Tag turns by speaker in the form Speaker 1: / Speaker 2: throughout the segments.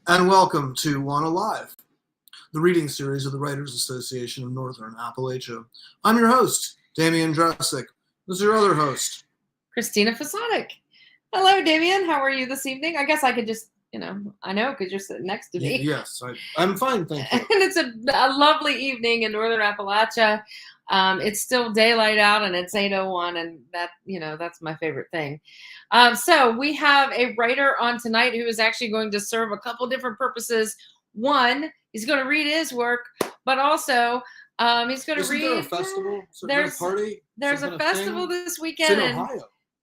Speaker 1: And welcome to WANA Live, the reading series of the Writers Association of Northern Appalachia. I'm your host, Damian Dressick. This is your other host,
Speaker 2: Christina Fasonic. Hello, Damian. How are you this evening? I guess I could just, I know because you're sitting next to me.
Speaker 1: Yes, I'm fine, thank you.
Speaker 2: And it's a lovely evening in Northern Appalachia. It's still daylight out and it's 8:01, and that's my favorite thing. So we have a writer on tonight who is actually going to serve a couple different purposes. One, he's going to read his work, but also he's going to read.
Speaker 1: Isn't there a festival?
Speaker 2: There's
Speaker 1: a party?
Speaker 2: There's a festival this weekend.
Speaker 1: It's in Ohio.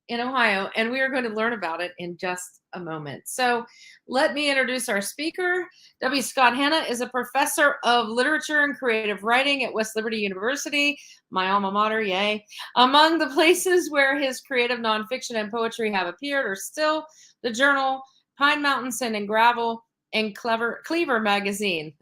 Speaker 2: In Ohio, and we are going to learn about it in just a moment. So let me introduce our speaker. W. Scott Hanna is a professor of literature and creative writing at West Liberty University, my alma mater, yay. Among the places where his creative nonfiction and poetry have appeared are still the journal Pine Mountain Sand and Gravel and Cleaver Magazine.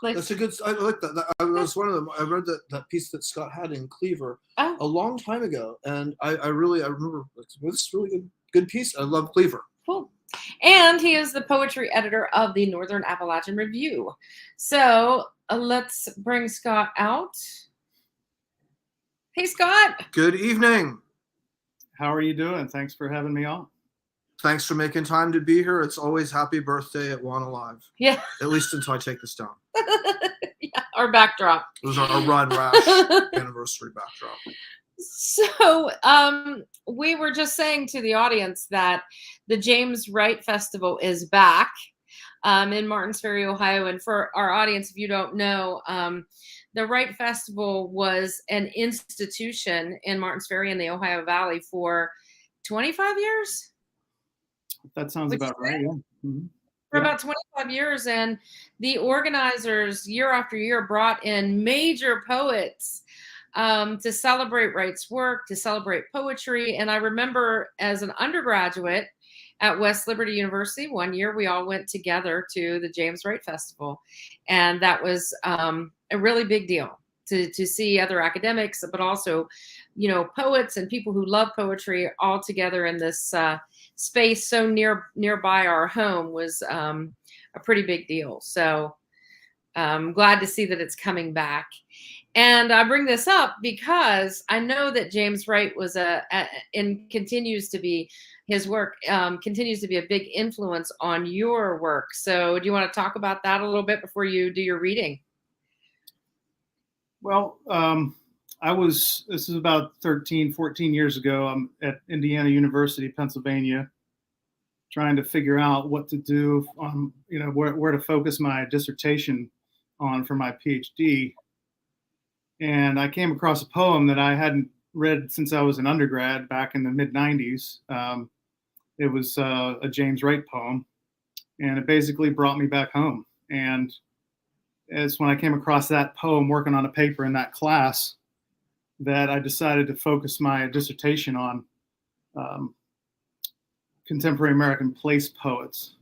Speaker 1: That's a good. I like that. I was one of them. I read that piece that Scott had in Cleaver a long time ago, and I remember this really good piece. I love Cleaver.
Speaker 2: Cool. And he is the poetry editor of the Northern Appalachian Review. So let's bring Scott out. Hey, Scott.
Speaker 1: Good evening.
Speaker 3: How are you doing? Thanks for having me on.
Speaker 1: Thanks for making time to be here. It's always happy birthday at WANA Live.
Speaker 2: Yeah.
Speaker 1: At least until I take this down.
Speaker 2: Yeah, our backdrop.
Speaker 1: It was our Run Rash anniversary backdrop.
Speaker 2: So we were just saying to the audience that the James Wright Festival is back in Martins Ferry, Ohio. And for our audience, if you don't know, the Wright Festival was an institution in Martins Ferry in the Ohio Valley for 25 years.
Speaker 3: That sounds about right. Yeah. Mm-hmm.
Speaker 2: For about 25 years, and the organizers year after year brought in major poets to celebrate Wright's work, to celebrate poetry. And I remember as an undergraduate at West Liberty University, one year we all went together to the James Wright Festival, and that was a really big deal to see other academics, but also, poets and people who love poetry all together in this space so nearby our home was a pretty big deal. So I'm glad to see that it's coming back. And I bring this up because I know that James Wright was and continues to be, his work continues to be a big influence on your work. So do you want to talk about that a little bit before you do your reading?
Speaker 3: Well, this is about 13, 14 years ago. I'm at Indiana University, Pennsylvania, trying to figure out what to do on, where to focus my dissertation on for my PhD. And I came across a poem that I hadn't read since I was an undergrad back in the mid-90s. It was a James Wright poem, and it basically brought me back home. And it's when I came across that poem working on a paper in that class that I decided to focus my dissertation on contemporary American place poets.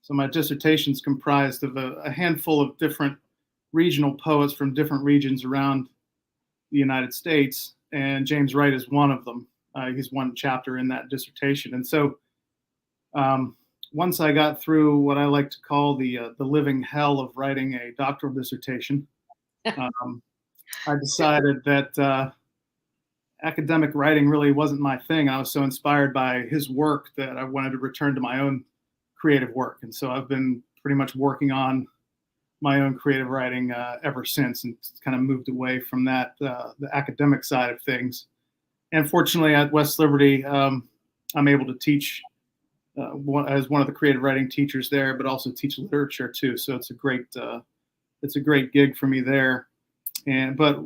Speaker 3: So my dissertation is comprised of a handful of different regional poets from different regions around the United States, and James Wright is one of them. He's one chapter in that dissertation. And so once I got through what I like to call the living hell of writing a doctoral dissertation, I decided that academic writing really wasn't my thing. I was so inspired by his work that I wanted to return to my own creative work. And so I've been pretty much working on my own creative writing ever since, and kind of moved away from that, the academic side of things. And fortunately at West Liberty, I'm able to teach as one of the creative writing teachers there, but also teach literature too. So it's a great gig for me there. But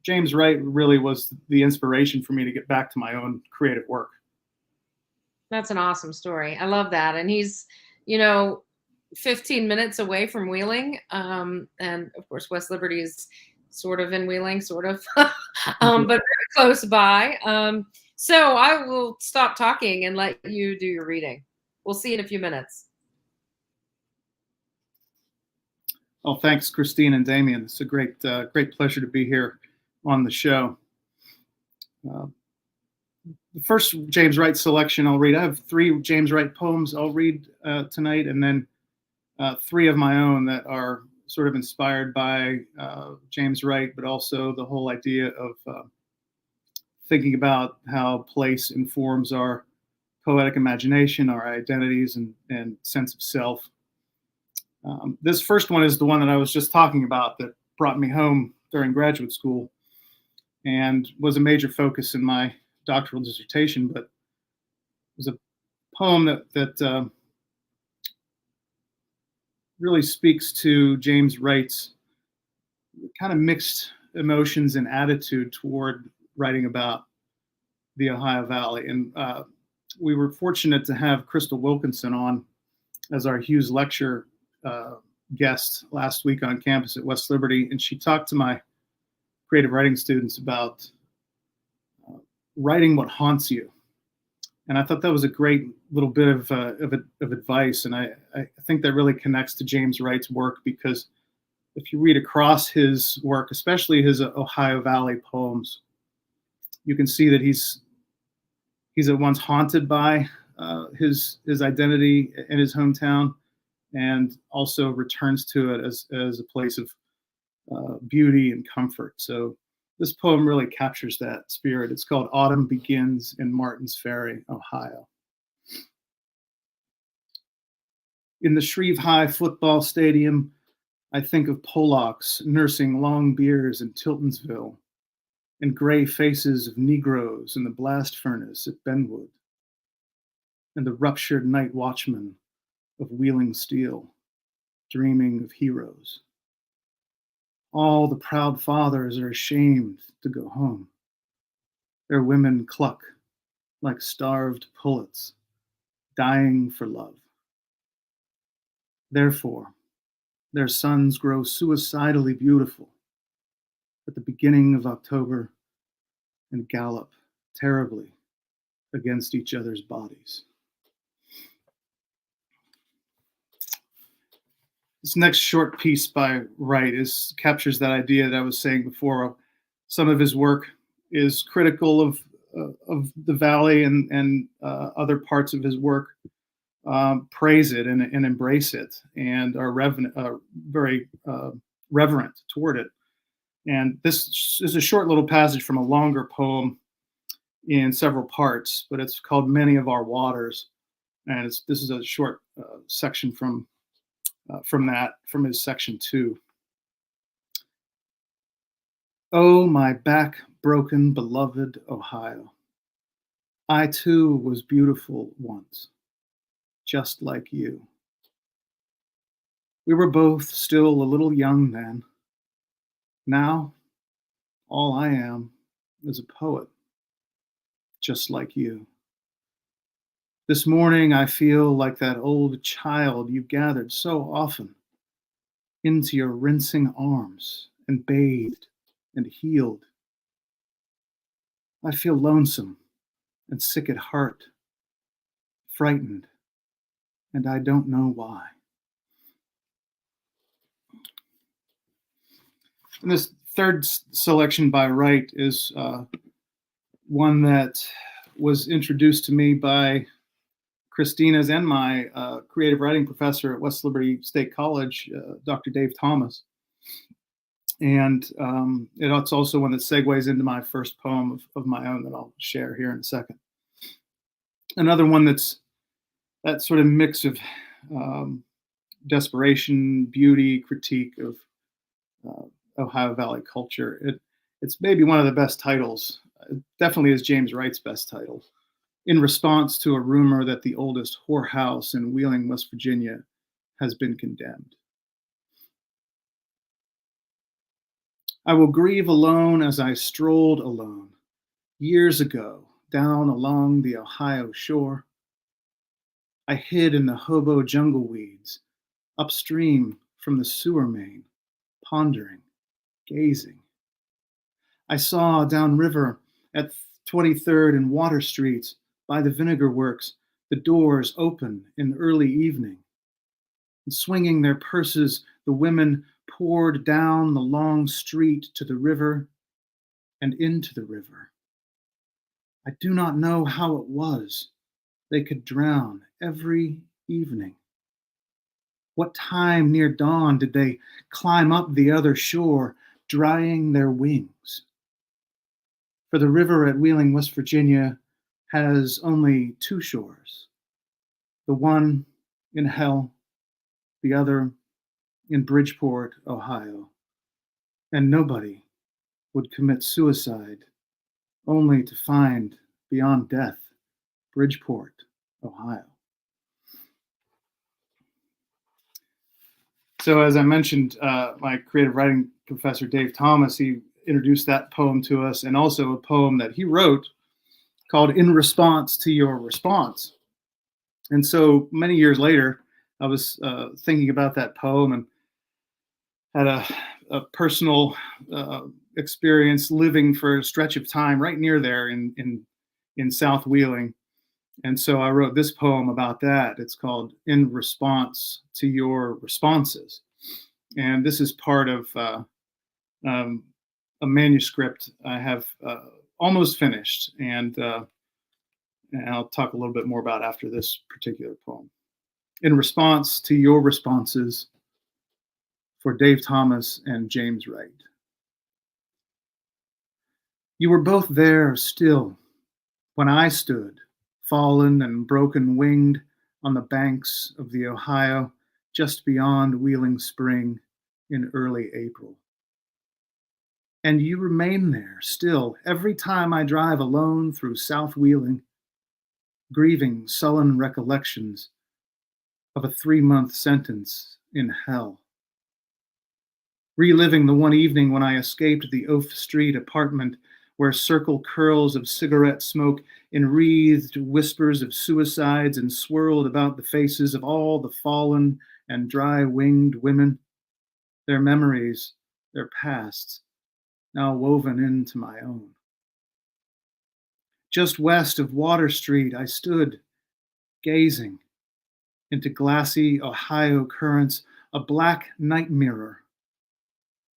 Speaker 3: James Wright really was the inspiration for me to get back to my own creative work.
Speaker 2: That's an awesome story. I love that. And he's, 15 minutes away from Wheeling. And of course, West Liberty is sort of in Wheeling, sort of, but very close by. So I will stop talking and let you do your reading. We'll see in a few minutes.
Speaker 3: Oh, thanks, Christine and Damian. It's a great pleasure to be here on the show. The the first James Wright selection I'll read. I have 3 James Wright poems I'll read tonight, and then 3 of my own that are sort of inspired by James Wright, but also the whole idea of thinking about how place informs our poetic imagination, our identities, and sense of self. This first one is the one that I was just talking about that brought me home during graduate school and was a major focus in my doctoral dissertation, but it was a poem that really speaks to James Wright's kind of mixed emotions and attitude toward writing about the Ohio Valley. And we were fortunate to have Crystal Wilkinson on as our Hughes lecture guest last week on campus at West Liberty, and she talked to my creative writing students about writing what haunts you. And I thought that was a great little bit of advice, and I think that really connects to James Wright's work, because if you read across his work, especially his Ohio Valley poems, you can see that he's at once haunted by his identity in his hometown, and also returns to it as a place of beauty and comfort. So this poem really captures that spirit. It's called Autumn Begins in Martins Ferry, Ohio. In the Shreve High football stadium, I think of Polacks nursing long beers in Tiltonsville, and gray faces of Negroes in the blast furnace at Benwood, and the ruptured night watchmen of Wheeling Steel, dreaming of heroes. All the proud fathers are ashamed to go home. Their women cluck like starved pullets, dying for love. Therefore, their sons grow suicidally beautiful at the beginning of October and gallop terribly against each other's bodies. This next short piece by Wright captures that idea that I was saying before. Some of his work is critical of the Valley, and other parts of his work praise it and embrace it, and are very reverent toward it. And this is a short little passage from a longer poem in several parts, but it's called Many of Our Waters, and this is a short section from his section 2. Oh, my back-broken, beloved Ohio, I too was beautiful once, just like you. We were both still a little young then. Now, all I am is a poet, just like you. This morning, I feel like that old child you gathered so often into your rinsing arms and bathed and healed. I feel lonesome and sick at heart, frightened, and I don't know why. And this third selection by Wright is one that was introduced to me by Christina's and my creative writing professor at West Liberty State College, Dr. Dave Thomas. And it's also one that segues into my first poem of my own that I'll share here in a second. Another one that's that sort of mix of desperation, beauty, critique of Ohio Valley culture. It's maybe one of the best titles. It definitely is James Wright's best title, in response to a rumor that the oldest whorehouse in Wheeling, West Virginia, has been condemned. I will grieve alone as I strolled alone years ago down along the Ohio shore. I hid in the hobo jungle weeds upstream from the sewer main, pondering, gazing. I saw downriver at 23rd and Water Streets by the Vinegar Works the doors open in the early evening. And swinging their purses, the women poured down the long street to the river and into the river. I do not know how it was they could drown every evening. What time near dawn did they climb up the other shore, drying their wings? For the river at Wheeling, West Virginia, has only two shores, the one in hell, the other in Bridgeport, Ohio. And nobody would commit suicide only to find, beyond death, Bridgeport, Ohio. So as I mentioned, my creative writing professor, Dave Thomas, he introduced that poem to us, and also a poem that he wrote called In Response to Your Response. And so many years later, I was thinking about that poem and had a personal experience living for a stretch of time right near there in South Wheeling. And so I wrote this poem about that. It's called In Response to Your Responses. And this is part of a manuscript I have almost finished. And I'll talk a little bit more about after this particular poem. In Response to Your Responses, for Dave Thomas and James Wright. You were both there still when I stood, fallen and broken-winged, on the banks of the Ohio, just beyond Wheeling Spring in early April. And you remain there still every time I drive alone through South Wheeling, grieving sullen recollections of a 3-month sentence in hell. Reliving the one evening when I escaped the Oaf Street apartment where circle curls of cigarette smoke enwreathed whispers of suicides and swirled about the faces of all the fallen and dry-winged women, their memories, their pasts, now woven into my own. Just west of Water Street, I stood, gazing into glassy Ohio currents, a black night mirror,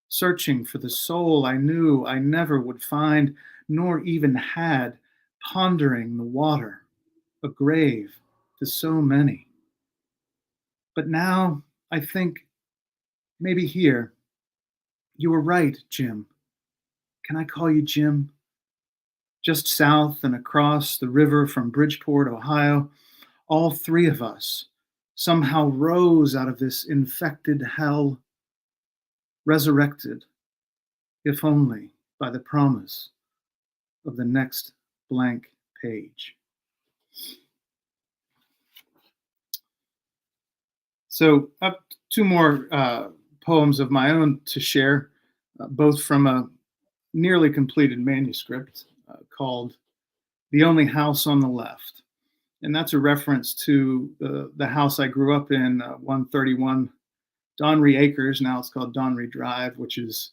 Speaker 3: searching for the soul I knew I never would find, nor even had, pondering the water, a grave to so many. But now I think, maybe here, you were right, Jim. Can I call you Jim? Just south and across the river from Bridgeport, Ohio, all three of us somehow rose out of this infected hell, resurrected, if only by the promise of the next blank page. So up two more poems of my own to share, both from a nearly completed manuscript called The Only House on the Left. And that's a reference to the house I grew up in, 131 Donry Acres. Now it's called Donry Drive, which is,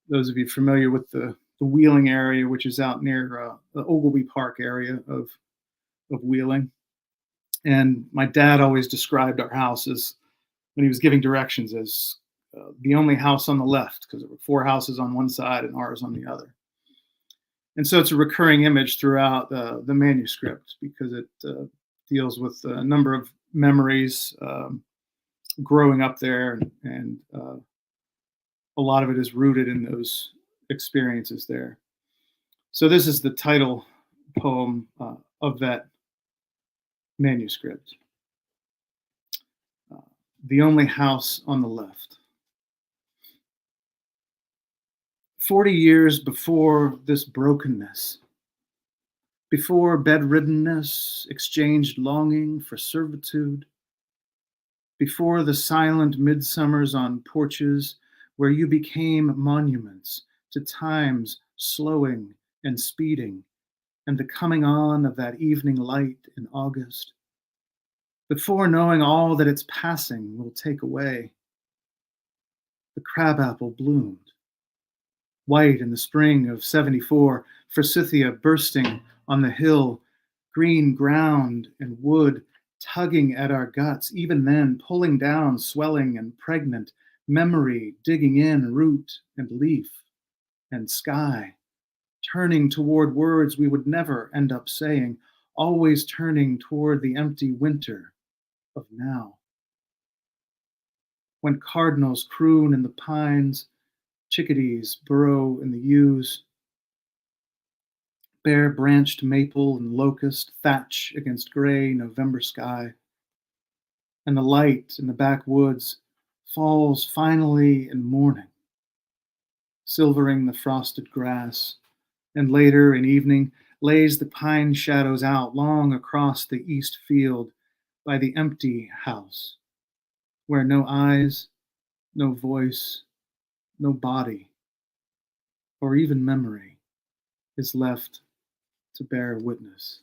Speaker 3: those of you familiar with the Wheeling area, which is out near the Ogilvy Park area of Wheeling. And my dad always described our house as, when he was giving directions, as the only house on the left, because there were 4 houses on one side and ours on the other. And so it's a recurring image throughout the manuscript, because it deals with a number of memories growing up there, and a lot of it is rooted in those experiences there. So this is the title poem of that manuscript. The Only House on the Left. 40 years before this brokenness, before bedriddenness exchanged longing for servitude, before the silent midsummers on porches where you became monuments to time's slowing and speeding and the coming on of that evening light in August, before knowing all that its passing will take away, the crabapple bloomed. White in the spring of 74, forsythia bursting on the hill, green ground and wood tugging at our guts, even then pulling down, swelling and pregnant, memory digging in root and leaf and sky, turning toward words we would never end up saying, always turning toward the empty winter of now. When cardinals croon in the pines, chickadees burrow in the yews, bare branched maple and locust thatch against gray November sky, and the light in the backwoods falls finally in morning, silvering the frosted grass, and later in evening lays the pine shadows out long across the east field by the empty house, where no eyes, no voice, no body, or even memory is left to bear witness.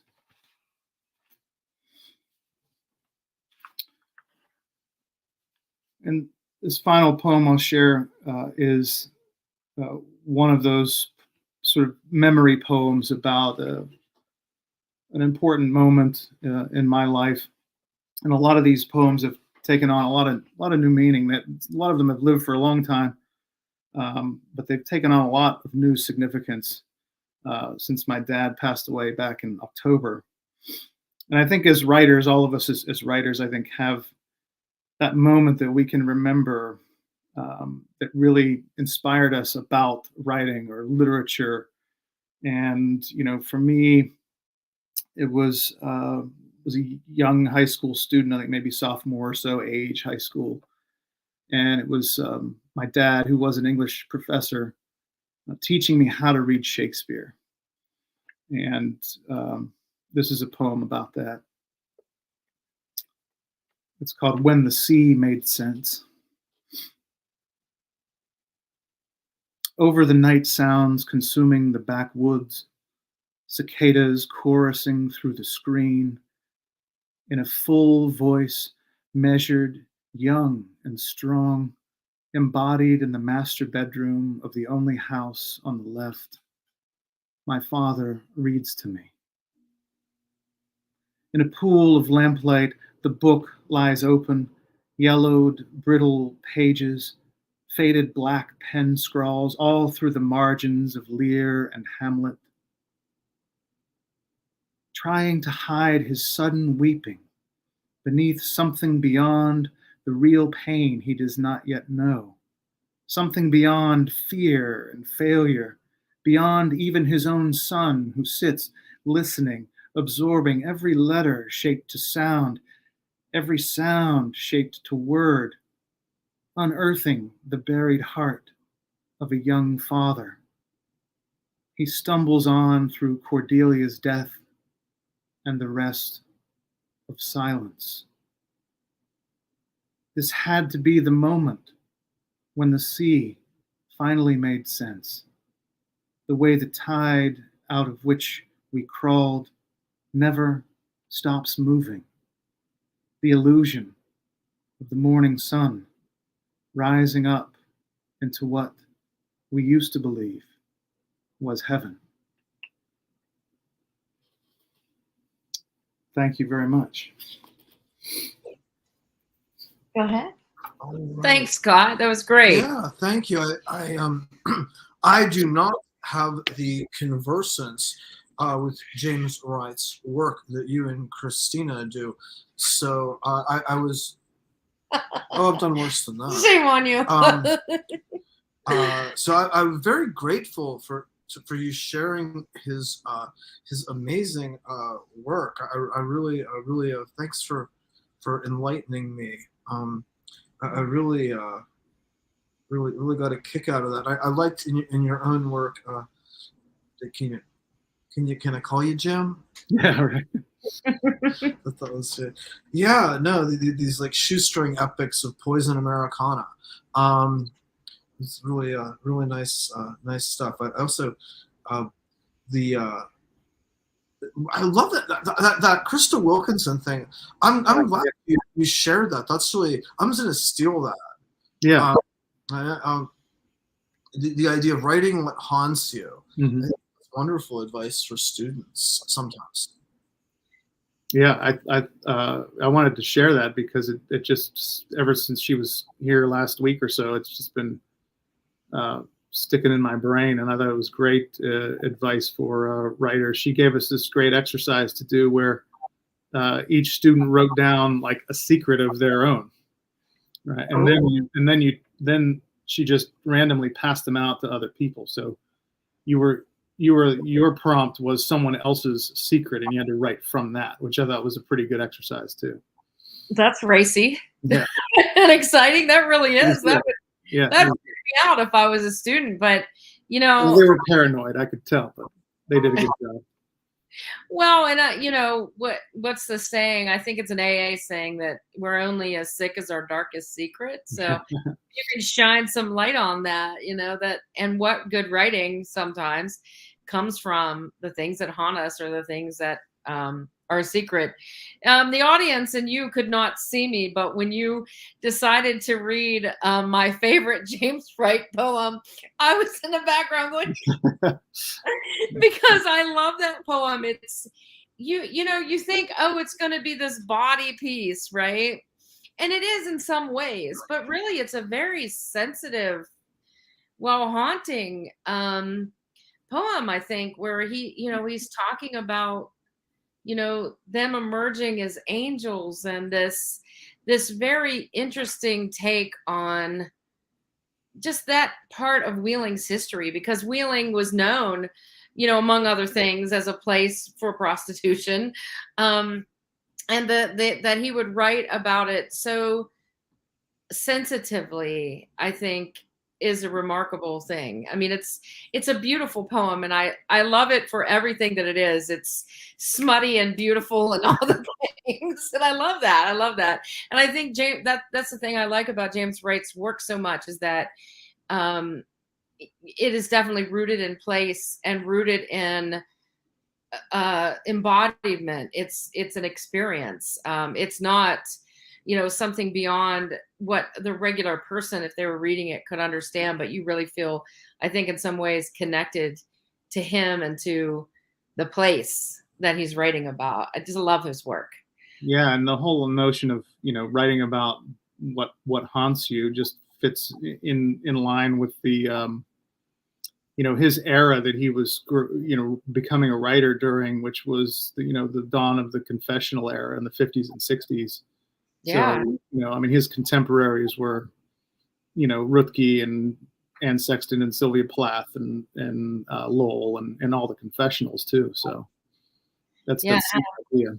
Speaker 3: And this final poem I'll share is one of those sort of memory poems about an important moment in my life. And a lot of these poems have taken on a lot of new meaning. That a lot of them have lived for a long time, but they've taken on a lot of new significance since my dad passed away back in October. And I think as writers, all of us as writers, I think have that moment that we can remember that really inspired us about writing or literature. And, you know, for me, it was a young high school student, I think maybe sophomore or so age, high school. And it was my dad, who was an English professor, teaching me how to read Shakespeare. And this is a poem about that. It's called When the Sea Made Sense. Over the night sounds consuming the backwoods, cicadas chorusing through the screen, in a full voice, measured, young and strong, embodied in the master bedroom of the only house on the left. My father reads to me. In a pool of lamplight, the book lies open, yellowed, brittle pages, faded black pen scrawls all through the margins of Lear and Hamlet. Trying to hide his sudden weeping beneath something beyond the real pain he does not yet know, something beyond fear and failure, beyond even his own son who sits listening, absorbing every letter shaped to sound, every sound shaped to word, unearthing the buried heart of a young father. He stumbles on through Cordelia's death and the rest of silence. This had to be the moment when the sea finally made sense. The way the tide out of which we crawled never stops moving. The illusion of the morning sun rising up into what we used to believe was heaven. Thank you very much.
Speaker 2: Go ahead.
Speaker 1: Right.
Speaker 2: Thanks, Scott. That was great.
Speaker 1: Yeah, thank you. I do not have the conversance with James Wright's work that you and Christina do. So I was. Oh, I've done worse than that.
Speaker 2: Shame on you.
Speaker 1: So I'm very grateful for you sharing his amazing work. I really thanks for enlightening me. I really got a kick out of that. I liked in your own work. Can I call you Jim?
Speaker 3: Yeah, right.
Speaker 1: I thought was it. Yeah, no, these like shoestring epics of Poison Americana. It's really really nice stuff. I also I love that Krista Wilkinson thing. I'm glad you shared that. That's really, I'm just gonna steal that.
Speaker 3: Yeah.
Speaker 1: The idea of writing what haunts you.
Speaker 3: Mm-hmm.
Speaker 1: Wonderful advice for students sometimes.
Speaker 3: Yeah, I wanted to share that because it just, ever since she was here last week or so, it's just been sticking in my brain, and I thought it was great advice for writers. She gave us this great exercise to do where each student wrote down like a secret of their own, right? And then she just randomly passed them out to other people. So your prompt was someone else's secret, and you had to write from that, which I thought was a pretty good exercise too.
Speaker 2: That's racy.
Speaker 3: Yeah.
Speaker 2: And exciting. That really is.
Speaker 3: Yeah.
Speaker 2: That would freak me out if I was a student, but
Speaker 3: well, they were paranoid, I could tell, but they did a good job.
Speaker 2: Well, and what's the saying? I think it's an AA saying that we're only as sick as our darkest secret. So you can shine some light on that, that, and what good writing sometimes comes from the things that haunt us or the things that are a secret. The audience and you could not see me, but when you decided to read my favorite James Wright poem, I was in the background going, because I love that poem. It's, you think, oh, it's going to be this body piece, right? And it is in some ways, but really it's a very sensitive, haunting poem, I think, where he's talking about them emerging as angels, and this very interesting take on just that part of Wheeling's history, because Wheeling was known, among other things, as a place for prostitution, and that he would write about it so sensitively, I think, is a remarkable thing. I mean, it's a beautiful poem, and I love it for everything that it is. It's smutty and beautiful and all the things, and I love that. And I think that's the thing I like about James Wright's work so much, is that it is definitely rooted in place and rooted in embodiment. It's an experience. It's not something beyond what the regular person, if they were reading it, could understand, but you really feel, I think, in some ways connected to him and to the place that he's writing about. I just love his work.
Speaker 3: Yeah, and the whole notion of writing about what haunts you just fits in line with the his era that he was becoming a writer during, which was the dawn of the confessional era in the 50s and 60s.
Speaker 2: Yeah.
Speaker 3: So, I mean, his contemporaries were, Roethke and Anne Sexton and Sylvia Plath and Lowell and all the confessionals too. So that's the idea.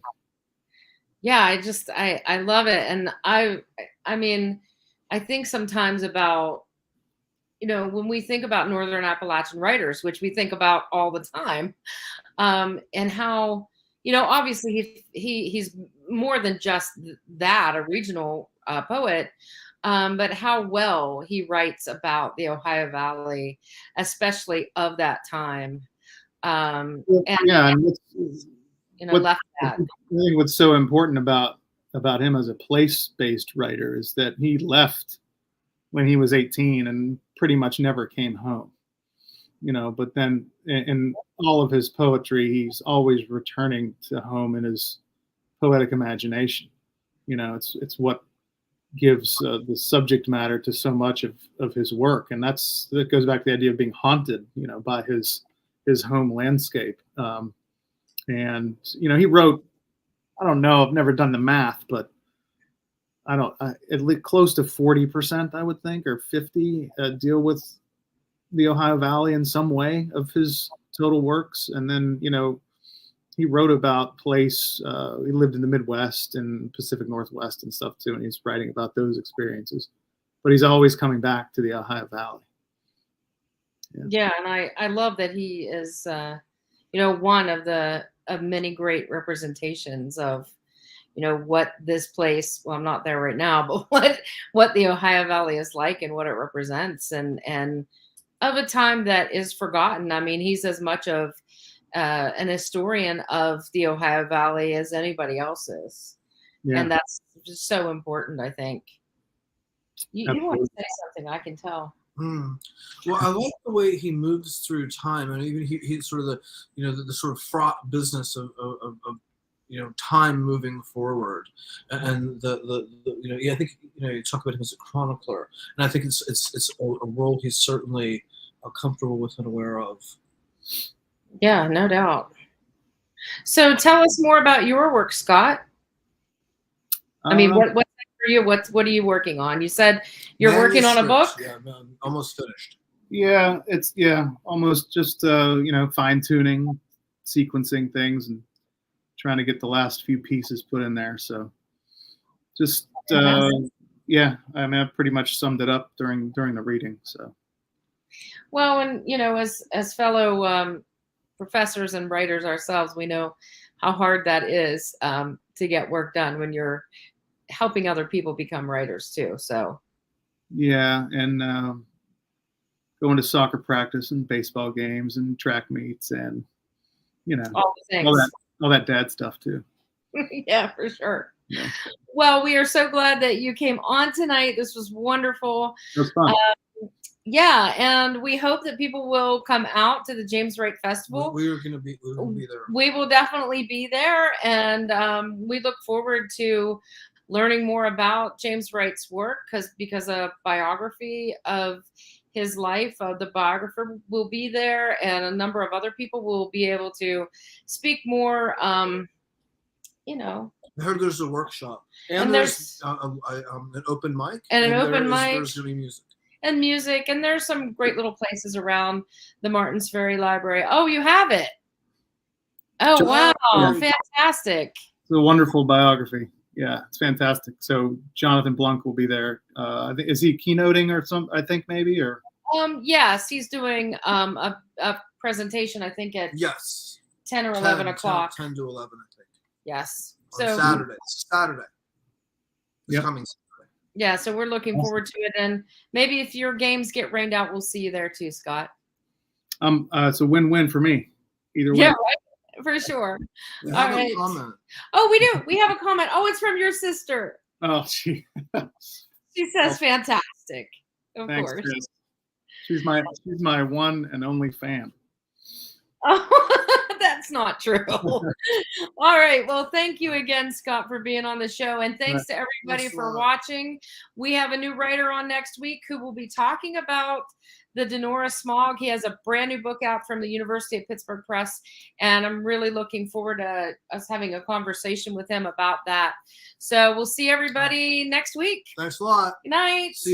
Speaker 2: Yeah, I love it. And I mean, I think sometimes about, when we think about Northern Appalachian writers, which we think about all the time, and how, obviously he's more than just that, a regional poet, but how well he writes about the Ohio Valley, especially of that time. And left that.
Speaker 3: I think what's so important about him as a place-based writer is that he left when he was 18 and pretty much never came home. But then in all of his poetry, he's always returning to home in his poetic imagination. It's what gives the subject matter to so much of his work, and that goes back to the idea of being haunted, by his home landscape. And he wrote, I don't know, I've never done the math, but at least close to 40%, I would think, or 50 deal with the Ohio Valley in some way of his total works. And then, he wrote about place. He lived in the Midwest and Pacific Northwest and stuff too, and he's writing about those experiences. But he's always coming back to the Ohio Valley.
Speaker 2: Yeah, and I love that he is, one of many great representations of, what this place. Well, I'm not there right now, but what the Ohio Valley is like and what it represents, and of a time that is forgotten. I mean, he's as much of an historian of the Ohio Valley as anybody else is. Yeah. And that's just so important, I think. You want to say something, I can tell.
Speaker 1: Well, I like the way he moves through time, and even he's sort of the sort of fraught business of time moving forward, and I think you talk about him as a chronicler, and I think it's a role he's certainly comfortable with and aware of.
Speaker 2: Yeah, no doubt. So tell us more about your work, Scott. I mean, what's next for you? What are you working on? You said you're working on a book?
Speaker 1: Yeah, no, almost finished.
Speaker 3: Yeah, it's almost just fine tuning, sequencing things, and trying to get the last few pieces put in there. So just yeah, I mean, I pretty much summed it up during the reading. So
Speaker 2: well, and as fellow professors and writers ourselves, we know how hard that is to get work done when you're helping other people become writers too. So
Speaker 3: yeah, and going to soccer practice and baseball games and track meets and
Speaker 2: all the things,
Speaker 3: all that dad stuff too.
Speaker 2: Yeah, for sure.
Speaker 3: Yeah.
Speaker 2: Well, we are so glad that you came on tonight. This was wonderful.
Speaker 3: It was fun.
Speaker 2: Yeah, and we hope that people will come out to the James Wright Festival.
Speaker 1: We're gonna be there.
Speaker 2: We will definitely be there, and we look forward to learning more about James Wright's work because a biography of his life, the biographer will be there, and a number of other people will be able to speak more.
Speaker 1: I heard there's a workshop, and there's an open mic,
Speaker 2: and an open mic.
Speaker 1: There's gonna be music.
Speaker 2: And music, and there's some great little places around the Martins Ferry Library. Oh, you have it. Oh, wow.
Speaker 3: Yeah.
Speaker 2: Fantastic.
Speaker 3: It's a wonderful biography. Yeah, it's fantastic. So Jonathan Blunk will be there. Is he keynoting or something? I think maybe, or
Speaker 2: yes, he's doing a presentation, I think at 10 or 11 o'clock.
Speaker 1: 10 to 11, I think.
Speaker 2: Yes.
Speaker 1: On Saturday. It's coming Saturday.
Speaker 2: Yeah, so we're looking forward to it, and maybe if your games get rained out, we'll see you there too, Scott.
Speaker 3: It's a win-win for me. Either way.
Speaker 2: Yeah, right. For sure. All right. Oh, we do. We have a comment. Oh, it's from your sister.
Speaker 3: Oh, she
Speaker 2: says fantastic. Of
Speaker 3: thanks,
Speaker 2: course.
Speaker 3: Chris. She's my one and only fan.
Speaker 2: Oh, that's not true. All right. Well, thank you again, Scott, for being on the show. And thanks to everybody for watching. We have a new writer on next week who will be talking about the Denora smog. He has a brand new book out from the University of Pittsburgh Press. And I'm really looking forward to us having a conversation with him about that. So we'll see everybody next week.
Speaker 1: Thanks a lot.
Speaker 2: Good night.
Speaker 1: See you.